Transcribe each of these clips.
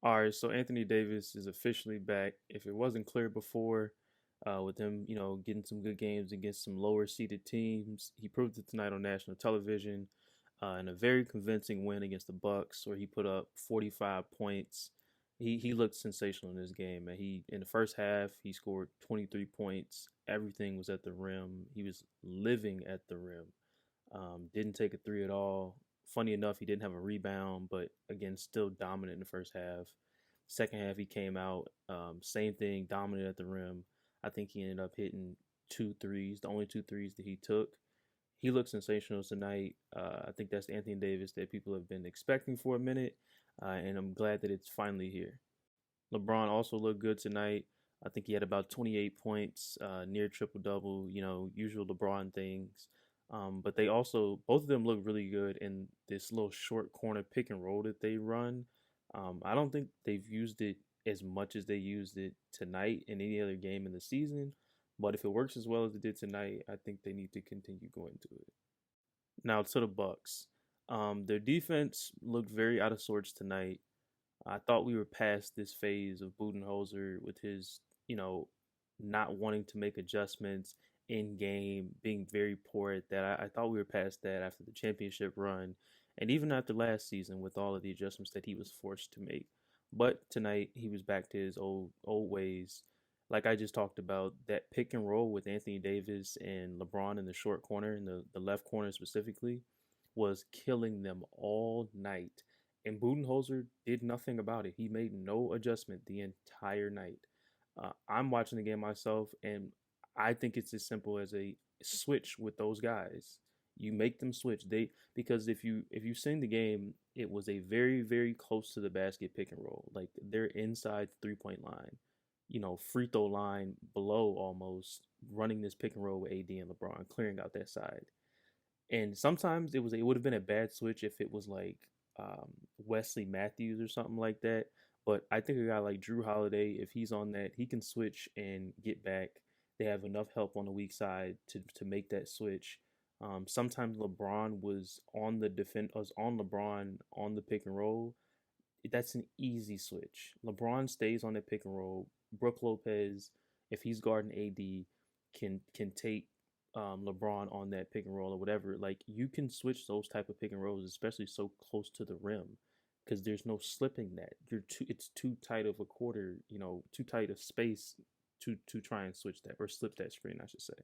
All right, so Anthony Davis is officially back. If it wasn't clear before, with him, getting some good games against some lower seeded teams, he proved it tonight on national television, in a very convincing win against the Bucks, where he put up 45 points. He looked sensational in this game, man. He in the first half he scored 23 points. Everything was at the rim. He was living at the rim. Didn't take a three at all. Funny enough, he didn't have a rebound, but again, still dominant in the first half. Second half, he came out, same thing, dominant at the rim. I think he ended up hitting two threes, the only two threes that he took. He looked sensational tonight. I think that's Anthony Davis that people have been expecting for a minute, and I'm glad that it's finally here. LeBron also looked good tonight. I think he had about 28 points, near triple double, usual LeBron things. But they also, both of them look really good in this little short corner pick and roll that they run. I don't think they've used it as much as they used it tonight in any other game in the season. But if it works as well as it did tonight, I think they need to continue going to it. Now to the Bucks. Their defense looked very out of sorts tonight. I thought we were past this phase of Budenholzer with his, not wanting to make adjustments in game, being very poor at that. I thought we were past that after the championship run, and even after last season with all of the adjustments that he was forced to make. But tonight he was back to his old ways. Like I just talked about, that pick and roll with Anthony Davis and LeBron in the short corner, in the left corner specifically, was killing them all night. And Budenholzer did nothing about it. He made no adjustment the entire night. I'm watching the game myself, and I think it's as simple as a switch with those guys. You make them switch. Because if you've seen the game, it was a very very close to the basket pick and roll. Like they're inside the 3 point line, free throw line below almost, running this pick and roll with AD and LeBron, clearing out that side. And sometimes it would have been a bad switch if it was like Wesley Matthews or something like that. But I think a guy like Drew Holiday, if he's on that, he can switch and get back. They have enough help on the weak side to make that switch. Sometimes LeBron was on LeBron on the pick and roll. That's an easy switch. LeBron stays on the pick and roll. Brook Lopez, if he's guarding AD, can take LeBron on that pick and roll or whatever. Like you can switch those type of pick and rolls, especially so close to the rim, because there's no slipping that. It's too tight of a quarter, too tight of space to try and switch that or slip that screen, I should say.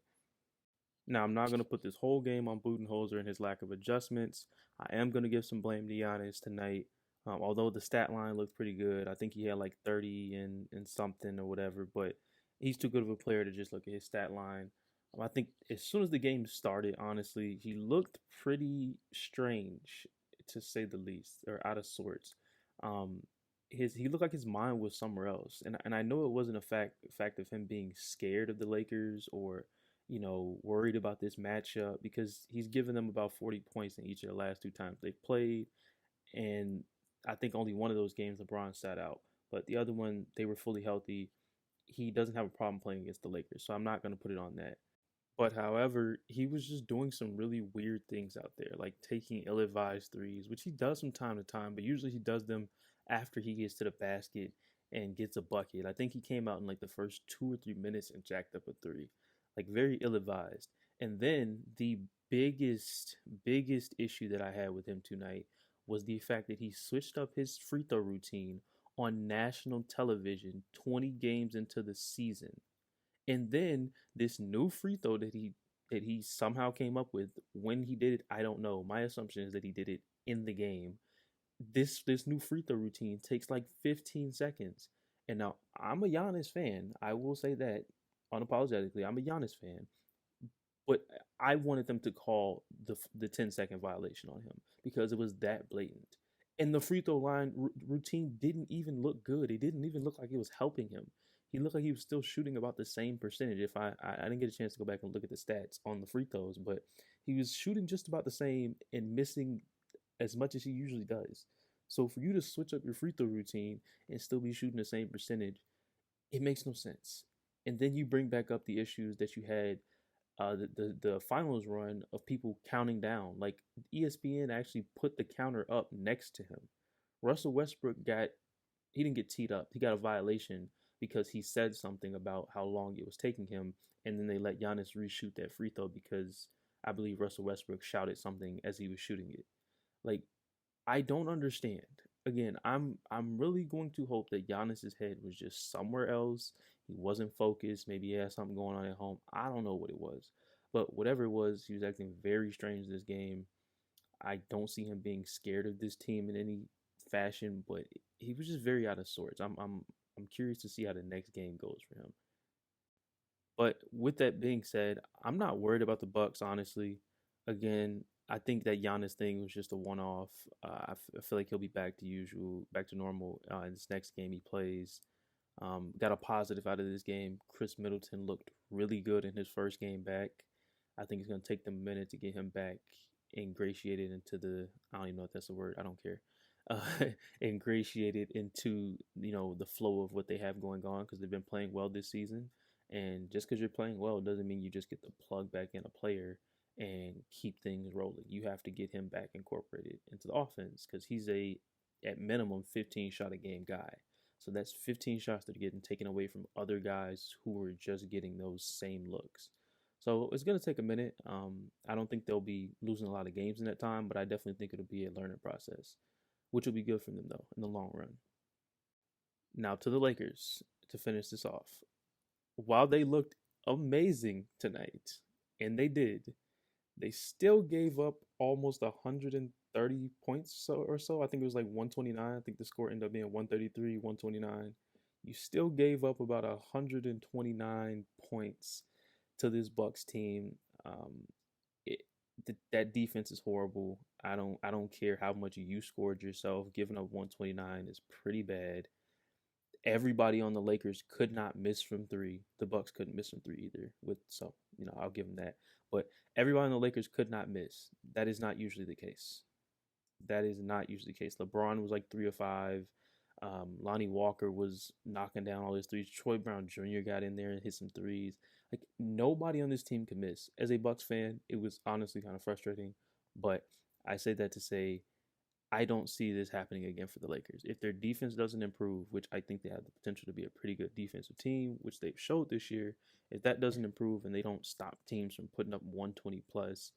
Now, I'm not going to put this whole game on Budenholzer and his lack of adjustments. I am going to give some blame to Giannis tonight. Although the stat line looked pretty good, I think he had like 30 and something or whatever, but he's too good of a player to just look at his stat line. I think as soon as the game started, honestly, he looked pretty strange, to say the least, or out of sorts. Um, he looked like his mind was somewhere else, and I know it wasn't a fact of him being scared of the Lakers or worried about this matchup, because he's given them about 40 points in each of the last two times they've played, and I think only one of those games LeBron sat out, but the other one they were fully healthy. He doesn't have a problem playing against the Lakers, so I'm not going to put it on that. But however, he was just doing some really weird things out there, like taking ill-advised threes, which he does from time to time, but usually he does them after he gets to the basket and gets a bucket. I think he came out in like the first 2 or 3 minutes and jacked up a three, like very ill-advised. And then the biggest issue that I had with him tonight was the fact that he switched up his free throw routine on national television 20 games into the season. And then this new free throw that he somehow came up with, when he did it, I don't know. My assumption is that he did it in the game. This new free throw routine takes like 15 seconds. And now I'm a Giannis fan. I will say that unapologetically. I'm a Giannis fan. But I wanted them to call the 10-second violation on him because it was that blatant. And the free throw line routine didn't even look good. It didn't even look like it was helping him. He looked like he was still shooting about the same percentage. If I didn't get a chance to go back and look at the stats on the free throws, but he was shooting just about the same and missing as much as he usually does. So for you to switch up your free throw routine and still be shooting the same percentage, it makes no sense. And then you bring back up the issues that you had, the finals run of people counting down. Like ESPN actually put the counter up next to him. Russell Westbrook got he didn't get teed up. He got a violation because he said something about how long it was taking him, and then they let Giannis reshoot that free throw because I believe Russell Westbrook shouted something as he was shooting it. Like, I don't understand. Again, I'm really going to hope that Giannis's head was just somewhere else. He wasn't focused. Maybe he had something going on at home. I don't know what it was, but whatever it was, he was acting very strange this game. I don't see him being scared of this team in any fashion, but he was just very out of sorts. I'm curious to see how the next game goes for him. But with that being said, I'm not worried about the Bucks. Honestly, again, I think that Giannis thing was just a one-off. I feel like he'll be back to usual, back to normal in this next game he plays. Got a positive out of this game. Chris Middleton looked really good in his first game back. I think it's going to take them a minute to get him back ingratiated into the. I don't even know if that's a word. I don't care. Uh, ingratiated into the flow of what they have going on because they've been playing well this season. And just because you're playing well doesn't mean you just get to plug back in a player and keep things rolling. You have to get him back incorporated into the offense because he's a at minimum 15 shot a game guy. So that's 15 shots that are getting taken away from other guys who are just getting those same looks. So it's going to take a minute. I don't think they'll be losing a lot of games in that time, but I definitely think it'll be a learning process, which will be good for them, though, in the long run. Now to the Lakers to finish this off. While they looked amazing tonight, and they did, they still gave up almost 130 points or so. I think it was like 129. I think the score ended up being 133, 129. You still gave up about 129 points to this Bucks team. It, that defense is horrible. I don't care how much you scored yourself. Giving up 129 is pretty bad. Everybody on the Lakers could not miss from three. The Bucks couldn't miss from three either. I'll give them that. But everybody on the Lakers could not miss. That is not usually the case. That is not usually the case. LeBron was like 3 of 5. Lonnie Walker was knocking down all his threes. Troy Brown Jr. got in there and hit some threes. Like nobody on this team could miss. As a Bucks fan, it was honestly kind of frustrating. But I say that to say I don't see this happening again for the Lakers. If their defense doesn't improve, which I think they have the potential to be a pretty good defensive team, which they've showed this year, if that doesn't improve and they don't stop teams from putting up 120 plus,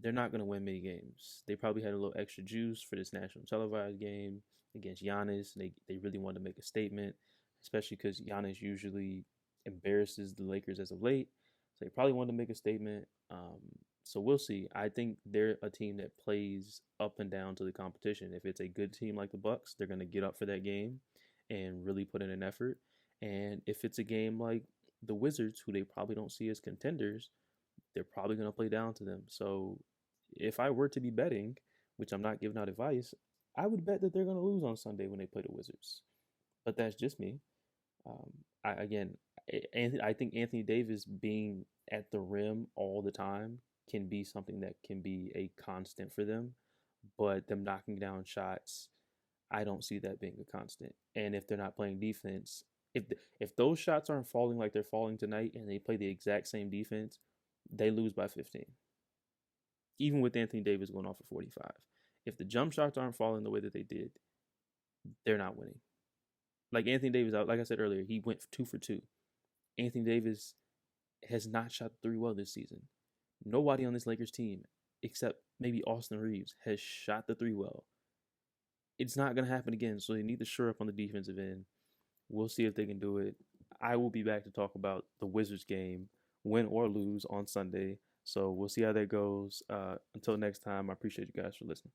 they're not going to win many games. They probably had a little extra juice for this national televised game against Giannis. They really wanted to make a statement, especially because Giannis usually embarrasses the Lakers as of late. So they probably wanted to make a statement. So we'll see. I think they're a team that plays up and down to the competition. If it's a good team like the Bucks, they're going to get up for that game and really put in an effort. And if it's a game like the Wizards, who they probably don't see as contenders, they're probably going to play down to them. So if I were to be betting, which I'm not giving out advice, I would bet that they're going to lose on Sunday when they play the Wizards. But that's just me. Um, again, I think Anthony Davis being at the rim all the time can be something that can be a constant for them. But them knocking down shots, I don't see that being a constant. And if they're not playing defense, if those shots aren't falling like they're falling tonight, and they play the exact same defense, they lose by 15. Even with Anthony Davis going off for 45, if the jump shots aren't falling the way that they did, they're not winning. Like Anthony Davis, like I said earlier, he went 2 for 2. Anthony Davis has not shot the three well this season. Nobody on this Lakers team, except maybe Austin Reeves, has shot the three well. It's not going to happen again, so they need to shore up on the defensive end. We'll see if they can do it. I will be back to talk about the Wizards game, win or lose, on Sunday. So we'll see how that goes. Until next time, I appreciate you guys for listening.